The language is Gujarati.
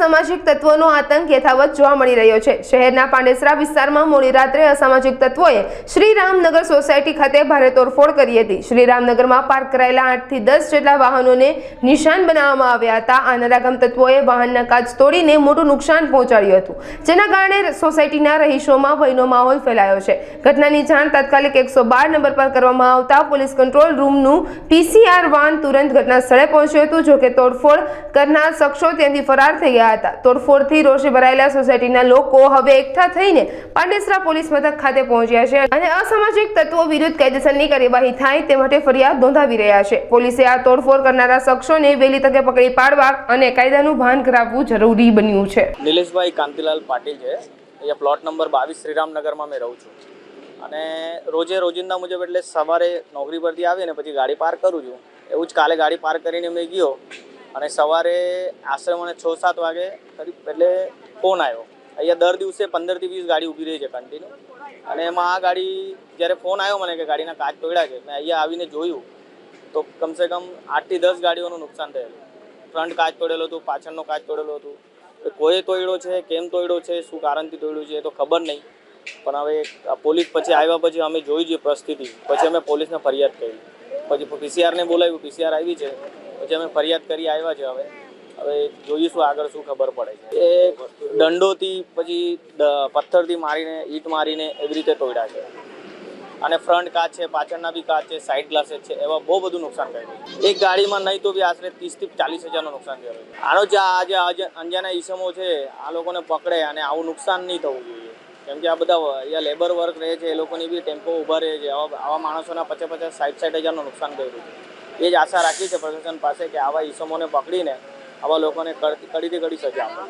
અસામાજિક તત્વોનો આતંક યથાવત જોવા મળી રહ્યો છે। શહેરના પાંડેસરા વિસ્તારમાં મોડી રાત્રે અસામાજિક તત્વોએ શ્રીરામનગર સોસાયટી ખાતે ભારે તોડફોડ કરી હતી। શ્રીરામનગરમાં પાર્ક કરાયેલા 8 થી 10 જેટલા વાહનોને નિશાન બનાવવામાં આવ્યા હતા। આ નરાગમ તત્વોએ વાહનના કાચ તોડીને મોટું નુકસાન પહોંચાડ્યું હતું, જેના કારણે સોસાયટીના રહીશોમાં ભયનો માહોલ ફેલાયો છે। ઘટનાની જાણ તાત્કાલિક 112 નંબર પર કરવામાં આવતા પોલીસ કંટ્રોલ રૂમનું PCR વાન તુરંત ઘટના સ્થળે પહોંચ્યું હતું। જો કે તોડફોડ કરનાર શખ્સો ત્યાંથી ફરાર થઈ ગયા હતા। તોડફોડથી રોષે ભરાયેલા સોસાયટીના લોકો હવે એકઠા થઈને પાંડેસરા પોલીસ મથક ખાતે પહોંચ્યા છે અને અસામાજિક તત્વો વિરુદ્ધ કાયદેસરની કાર્યવાહી થાય તે માટે ફરિયાદ નોંધાવી રહ્યા છે। પોલીસે આ તોડફોડ કરનારા શખ્સોને વહેલી તકે પકડી પાડવા અને કાયદાનું ભાન કરાવવું જરૂરી બન્યું છે। નિલેશભાઈ કાંતિલાલ પાટીલ છે, અહીંયા પ્લોટ નંબર 22 શ્રીરામનગરમાં મેં રહું છું અને રોજિંદા મુજબ એટલે સવારે નોકરી પરથી આવીને પછી ગાડી પાર્ક કરું છું। એવું જ કાલે ગાડી પાર્ક કરીને મેં ગયો અને સવારે આશરે મને 6-7 વાગે એટલે ફોન આવ્યો। અહીંયા દર દિવસે 15 થી 20 ગાડી ઊભી રહી છે કન્ટિન્યુ, અને એમાં આ ગાડી જ્યારે ફોન આવ્યો મને કે ગાડીના કાચ તોડ્યા છે, મેં અહીંયા આવીને જોયું તો કમસે કમ 8 થી 10 ગાડીઓનું નુકસાન થયેલું। ફ્રન્ટ કાચ તોડેલો હતું, પાછળનો કાચ તોડેલો હતું। કોઈ તોડ્યો છે, કેમ તોડ્યો છે, શું કારણથી તોડ્યું છે એ તો ખબર નહીં, પણ હવે પોલીસ પછી આવ્યા પછી અમે જોઈ જે પરિસ્થિતિ પછી અમે પોલીસને ફરિયાદ કરી, પછી પીસીઆરને બોલાવ્યું, પીસીઆર આવી છે, પછી અમે ફરિયાદ કરી આવ્યા છે। હવે જોઈશું આગળ શું ખબર પડે છે। એ દંડોથી પછી પથ્થરથી મારીને ઈંટ મારીને એવી રીતે તોડ્યા છે, અને ફ્રન્ટ કાચ છે, પાછળના બી કાચ છે, સાઈડ ગ્લાसेस છે, એવા બહુ બધું નુકસાન થયું। એક ગાડીમાં નહીં તો બી આશરે 30 થી 40 હજારનું નુકસાન થયું। આનો જે આજે અંજાના ઈસમો છે આ લોકોને પકડે અને આવું નુકસાન નહીં થવું જોઈએ, કેમ કે આ બધા અહીંયા લેબર વર્ક રહે છે, એ લોકોની બી ટેમ્પો ઊભા રહે છે। આવા માણસોના 50-60 હજારનું નુકસાન કર્યું છે। એ જ આશા રાખી છે પ્રશાસન પાસે કે આવા ઈસમોને પકડીને આવા લોકોને કડીથી કડી સજા આપે।